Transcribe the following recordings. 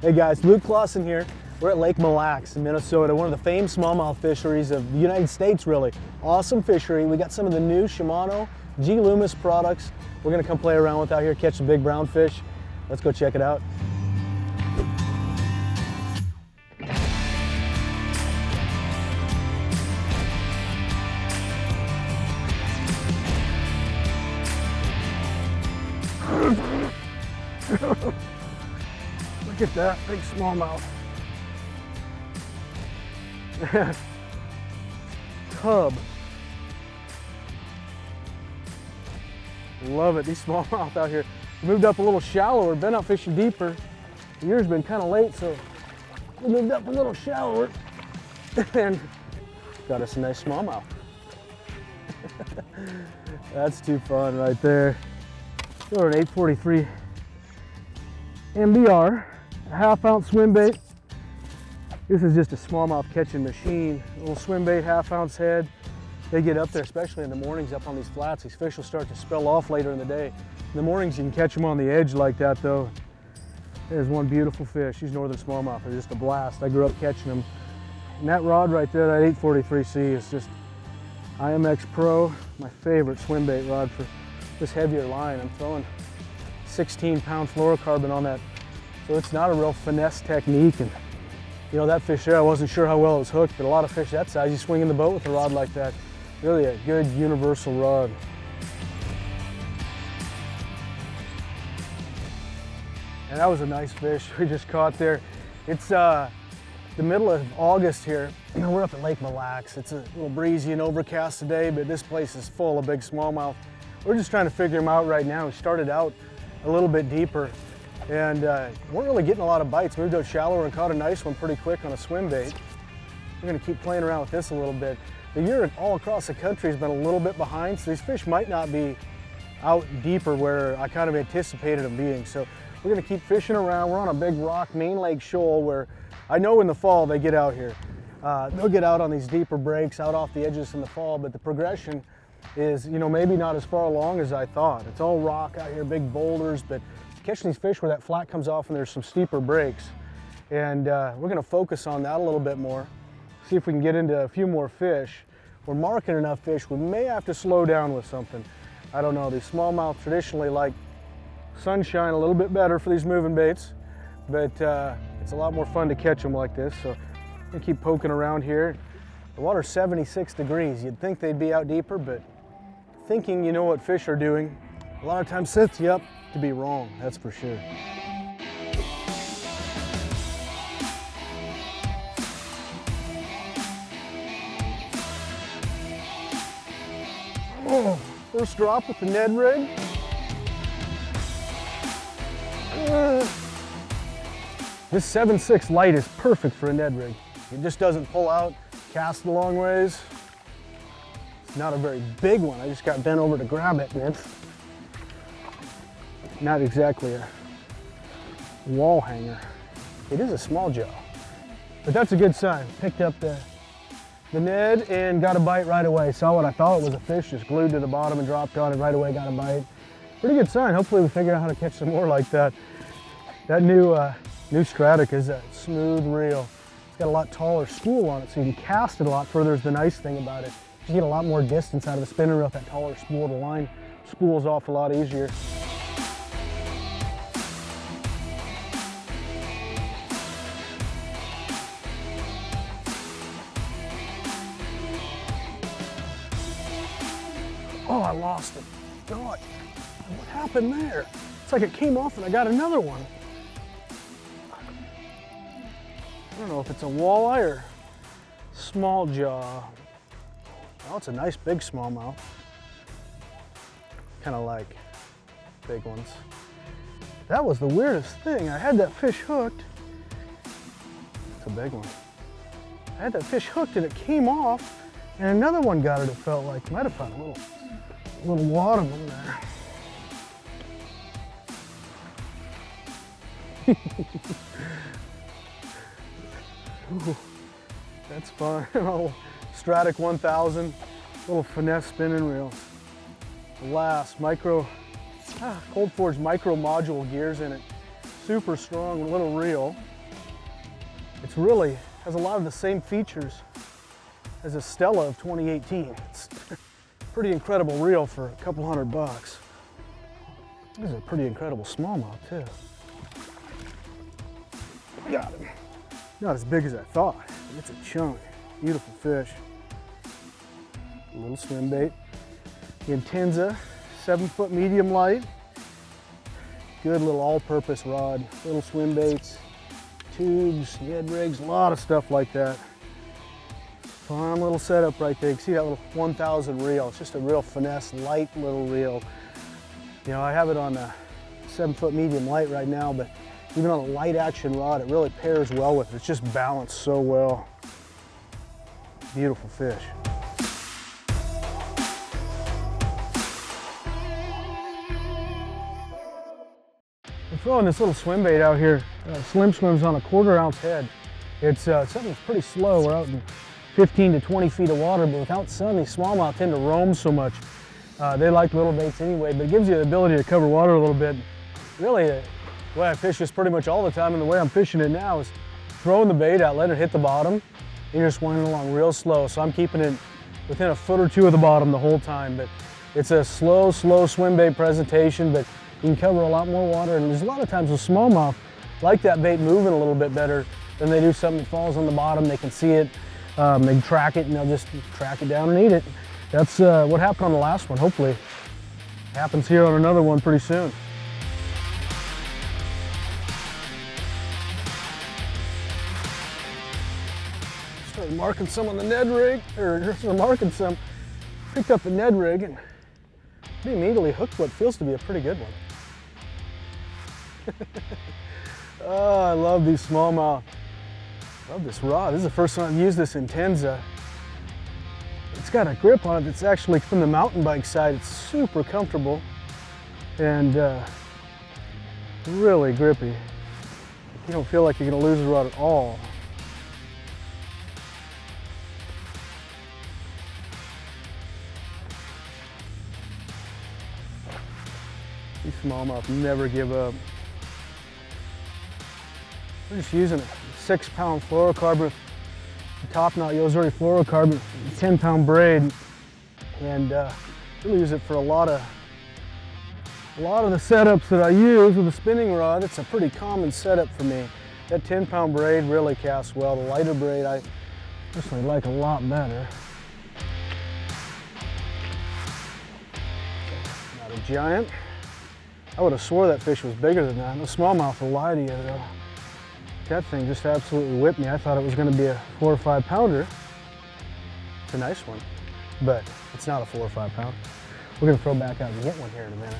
Hey guys, Luke Clausen here. We're at Lake Mille Lacs in Minnesota, one of the famed smallmouth fisheries of the United States, really. Awesome fishery. We got some of the new Shimano Loomis products. We're gonna come play around with out here, catch some big brown fish. Let's go check it out. Look at that big smallmouth. Tub. Love it, these smallmouth out here. Moved up a little shallower, been out fishing deeper. The year's been kind of late, so we moved up a little shallower and got us a nice smallmouth. That's too fun right there. We're an 843 MBR, a half-ounce swim bait. This is just a smallmouth catching machine. A little swim bait, half-ounce head. They get up there, especially in the mornings up on these flats. These fish will start to spill off later in the day. In the mornings, you can catch them on the edge like that, though. There's one beautiful fish. These northern smallmouth are just a blast. I grew up catching them. And that rod right there, that 843C, is just IMX Pro, my favorite swim bait rod for this heavier line. I'm throwing 16-pound fluorocarbon on that, so it's not a real finesse technique. And you know, that fish there, I wasn't sure how well it was hooked, but a lot of fish that size, you swing in the boat with a rod like that. Really a good universal rod. And that was a nice fish we just caught there. It's the middle of August here. We're up at Lake Mille Lacs. It's a little breezy and overcast today, but this place is full of big smallmouth. We're just trying to figure them out right now. We started out a little bit deeper and weren't really getting a lot of bites. Moved out shallower and caught a nice one pretty quick on a swim bait. We're gonna keep playing around with this a little bit. The year all across the country has been a little bit behind, so these fish might not be out deeper where I kind of anticipated them being. So we're gonna keep fishing around. We're on a big rock main lake shoal where I know in the fall they get out here. They'll get out on these deeper breaks, out off the edges in the fall, but the progression is, you know, maybe not as far along as I thought. It's all rock out here, big boulders, but catching these fish where that flat comes off and there's some steeper breaks. And we're gonna focus on that a little bit more, see if we can get into a few more fish. We're marking enough fish, we may have to slow down with something. I don't know, these smallmouth traditionally like sunshine a little bit better for these moving baits, but it's a lot more fun to catch them like this. So I'm gonna keep poking around here. The water's 76 degrees. You'd think they'd be out deeper, but thinking you know what fish are doing a lot of times sets you up to be wrong, that's for sure. Oh, first drop with the Ned rig. This 7.6 light is perfect for a Ned rig. It just doesn't pull out, cast a long ways. It's not a very big one. I just got bent over to grab it, and it's not exactly a wall hanger. It is a small jaw, but that's a good sign. Picked up the Ned and got a bite right away. Saw what I thought was a fish, just glued to the bottom and dropped on it right away, got a bite. Pretty good sign. Hopefully we figure out how to catch some more like that. That new Stratic is a smooth reel. It's got a lot taller spool on it, so you can cast it a lot further is the nice thing about it. You get a lot more distance out of the spinning reel with that taller spool. The line spools off a lot easier. Oh, I lost it. God, what happened there? It's like it came off and I got another one. I don't know if it's a walleye or small jaw. Oh, it's a nice big smallmouth. Kind of like big ones. That was the weirdest thing. I had that fish hooked. It's a big one. I had that fish hooked and it came off and another one got it, it felt like. Might have found a little wad of them there. Ooh, that's fun. Oh, Stratic 1000, little finesse spinning reel. Last micro, Cold Forge micro module gears in it. Super strong little reel. It's really has a lot of the same features as a Stella of 2018. It's a pretty incredible reel for a couple $100. This is a pretty incredible smallmouth too. Got him. Not as big as I thought. It's a chunk. Beautiful fish. A little swim bait. The Intenza, 7-foot medium light. Good little all-purpose rod. Little swim baits, tubes, Ned rigs, a lot of stuff like that. Fun little setup right there. You can see that little 1000 reel. It's just a real finesse, light little reel. You know, I have it on a 7-foot medium light right now, but even on a light action rod, it really pairs well with it. It's just balanced so well. Beautiful fish. I'm throwing this little swim bait out here. Slim Swims on a 1/4 ounce head. It's something that's pretty slow. We're out in 15 to 20 feet of water, but without sun, these smallmouth tend to roam so much. They like little baits anyway, but it gives you the ability to cover water a little bit. Really, the way I fish this pretty much all the time, and the way I'm fishing it now is throwing the bait out, letting it hit the bottom, and you're just winding along real slow. So I'm keeping it within a foot or two of the bottom the whole time, but it's a slow swim bait presentation, but you can cover a lot more water, and there's a lot of times with smallmouth like that bait moving a little bit better than they do something that falls on the bottom. They can see it, they can track it, and they'll just track it down and eat it. That's what happened on the last one. Hopefully it happens here on another one pretty soon. Started marking some on the Ned rig, or marking some, picked up the Ned rig and immediately hooked what feels to be a pretty good one. Oh, I love these smallmouth. Love this rod. This is the first time I've used this Intenza. It's got a grip on it that's actually from the mountain bike side. It's super comfortable and really grippy. You don't feel like you're going to lose the rod at all. These smallmouth never give up. We're just using a 6-pound fluorocarbon, top knot Yozori fluorocarbon, 10-pound braid, and really use it for a lot of the setups that I use with a spinning rod. It's a pretty common setup for me. That 10-pound braid really casts well. The lighter braid I personally like a lot better. Not a giant. I would have swore that fish was bigger than that. The smallmouth will lie to you though. That thing just absolutely whipped me. I thought it was going to be a 4 or 5 pounder. It's a nice one, but it's not a 4 or 5 pound. We're going to throw back out and get one here in a minute.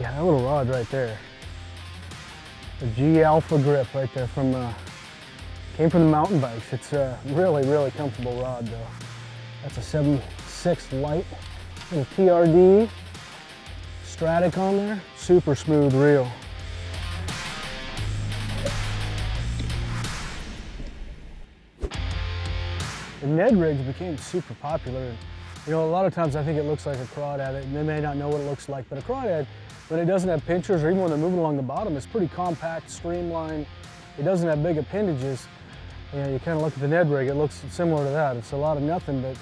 Yeah, that little rod right there. The G Alpha grip right there from, came from the mountain bikes. It's a really comfortable rod though. That's a 7.6 light, little TRD, Stratic on there, super smooth reel. The Ned rigs became super popular. You know, a lot of times I think it looks like a crawdad, and they may not know what it looks like, but a crawdad, when it doesn't have pinchers or even when they're moving along the bottom, it's pretty compact, streamlined. It doesn't have big appendages. You know, you kind of look at the Ned rig, it looks similar to that. It's a lot of nothing, but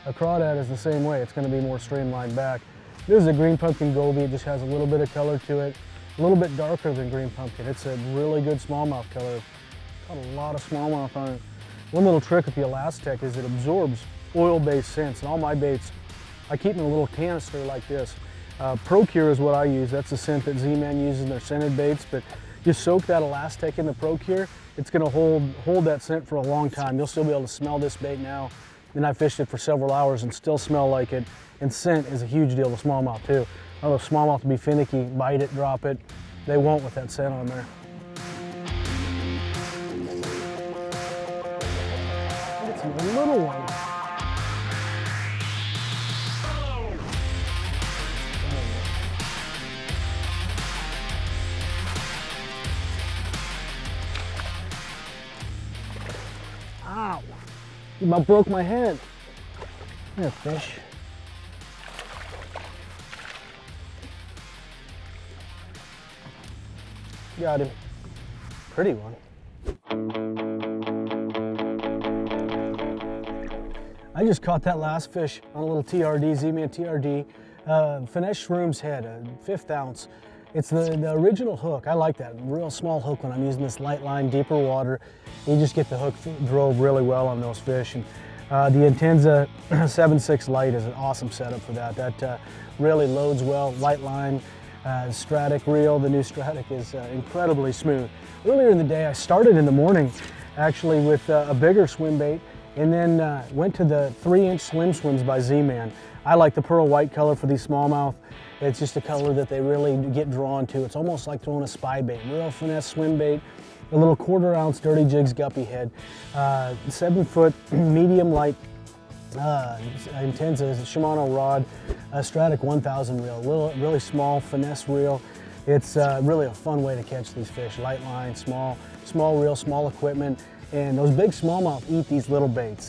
a crawdad is the same way. It's going to be more streamlined back. This is a green pumpkin goby. It just has a little bit of color to it, a little bit darker than green pumpkin. It's a really good smallmouth color. Got a lot of smallmouth on it. One little trick with the Elastec is it absorbs oil-based scents, and all my baits, I keep in a little canister like this. Procure is what I use. That's the scent that Z-Man uses in their scented baits, but you soak that Elastec in the Procure, it's gonna hold that scent for a long time. You'll still be able to smell this bait now, and I fished it for several hours and still smell like it. And scent is a huge deal with smallmouth too. Although smallmouth will be finicky, bite it, drop it. They won't with that scent on there. It's a little one. Ow! You about broke my head. There, fish. Got him. Pretty one. I just caught that last fish on a little TRD, Z-Man TRD, finesse shroom's head, a 1/5 ounce. It's the original hook. I like that real small hook when I'm using this light line, deeper water. You just get the hook drove really well on those fish. And the Intenza 7.6 light is an awesome setup for that. That really loads well, light line, Stratic reel. The new Stratic is incredibly smooth. Earlier in the day, I started in the morning actually with a bigger swim bait, and then went to the 3-inch slim swims by Z-Man. I like the pearl white color for these smallmouth. It's just a color that they really get drawn to. It's almost like throwing a spy bait, real finesse swim bait, a little 1/4 ounce dirty Jigs guppy head, 7-foot medium light Intenza Shimano rod, a Stratic 1000 reel, really small finesse reel. It's really a fun way to catch these fish. Light line, small reel, small equipment, and those big smallmouth eat these little baits.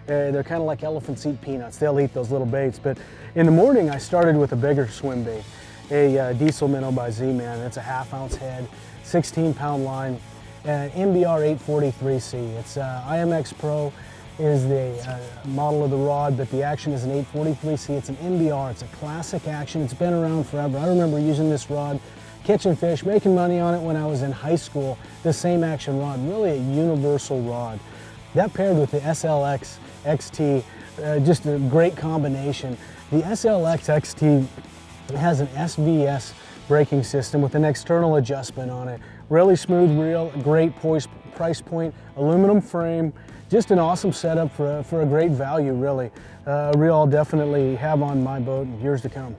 They're kind of like elephants eat peanuts. They'll eat those little baits. But in the morning, I started with a bigger swim bait, a diesel minnow by Z-Man. It's a 1/2 ounce head, 16-pound line, MBR 843C. It's IMX Pro is the model of the rod, but the action is an 843C. It's an MBR. It's a classic action. It's been around forever. I remember using this rod, catching fish, making money on it when I was in high school. This same action rod, really a universal rod. That paired with the SLX XT, just a great combination. The SLX XT has an SVS braking system with an external adjustment on it. Really smooth reel, great price point, aluminum frame, just an awesome setup for a great value, really. A reel I'll definitely have on my boat in years to come.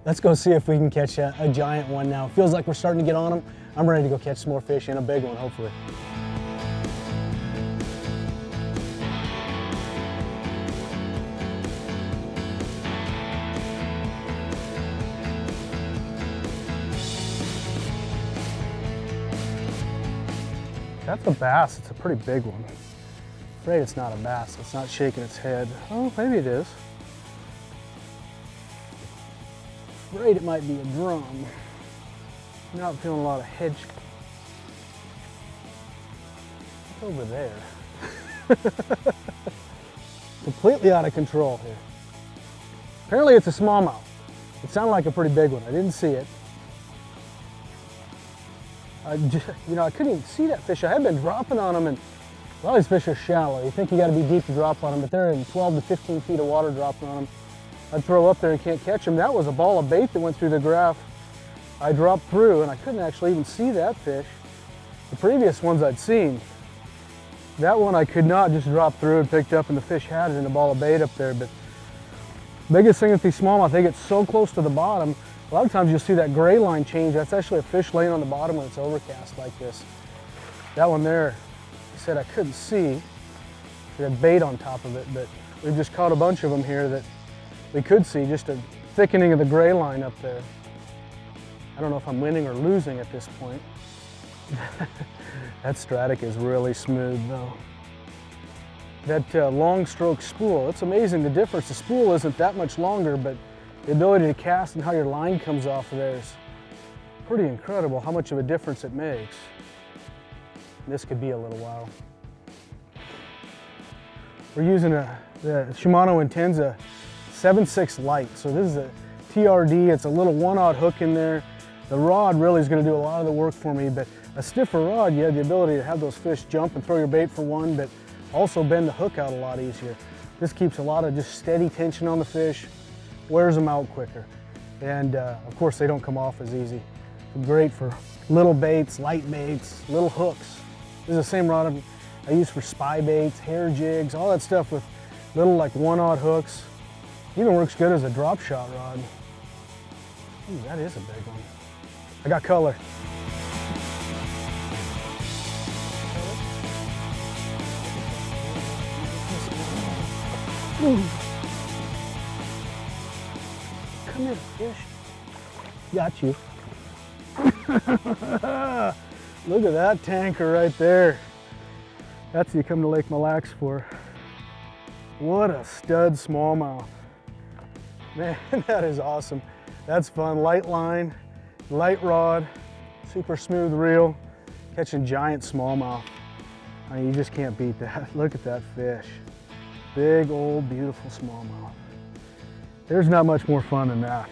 Let's go see if we can catch a giant one now. Feels like we're starting to get on them. I'm ready to go catch some more fish, and a big one, hopefully. That's a bass. It's a pretty big one. I'm afraid it's not a bass. It's not shaking its head. Oh, maybe it is. I'm afraid it might be a drum. I'm not feeling a lot of head. What's over there? Completely out of control here. Apparently it's a smallmouth. It sounded like a pretty big one. I didn't see it. I couldn't even see that fish. I had been dropping on them, and a lot of these fish are shallow. You think you got to be deep to drop on them, but they're in 12 to 15 feet of water dropping on them. I'd throw up there and can't catch them. That was a ball of bait that went through the graph. I dropped through, and I couldn't actually even see that fish. The previous ones I'd seen, that one I could not just drop through and picked up, and the fish had it in a ball of bait up there. But biggest thing with these smallmouth, they get so close to the bottom. A lot of times you'll see that gray line change. That's actually a fish laying on the bottom when it's overcast like this. That one there, I said I couldn't see. It had bait on top of it, but we've just caught a bunch of them here that we could see, just a thickening of the gray line up there. I don't know if I'm winning or losing at this point. That Stratic is really smooth though. That long stroke spool, it's amazing the difference. The spool isn't that much longer, but the ability to cast and how your line comes off of there is pretty incredible how much of a difference it makes. This could be a little while. We're using the Shimano Intenza 7.6 light. So this is a TRD, it's a little 1/0 hook in there. The rod really is going to do a lot of the work for me, but a stiffer rod, you have the ability to have those fish jump and throw your bait for one, but also bend the hook out a lot easier. This keeps a lot of just steady tension on the fish, wears them out quicker. And of course they don't come off as easy. Great for little baits, light baits, little hooks. This is the same rod I use for spy baits, hair jigs, all that stuff with little like 1/0 hooks. Even works good as a drop shot rod. Ooh, that is a big one. I got color. Ooh. Come here, fish. Got you. Look at that tanker right there. That's what you come to Lake Mille Lacs for. What a stud smallmouth. Man, that is awesome. That's fun. Light line, light rod, super smooth reel, catching giant smallmouth. I mean, you just can't beat that. Look at that fish. Big old beautiful smallmouth. There's not much more fun than that.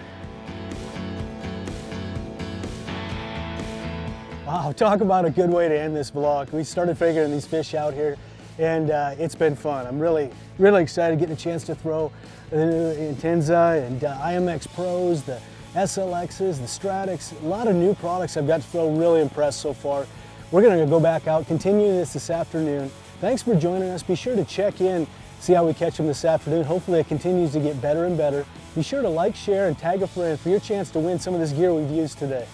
Wow, talk about a good way to end this vlog. We started figuring these fish out here, and it's been fun. I'm really excited getting a chance to throw the new Intenza and IMX Pros, the SLXs, the Stratics, a lot of new products I've got to throw. Really impressed so far. We're gonna go back out, continue this afternoon. Thanks for joining us. Be sure to check in, see how we catch them this afternoon. Hopefully it continues to get better and better. Be sure to like, share, and tag a friend for your chance to win some of this gear we've used today.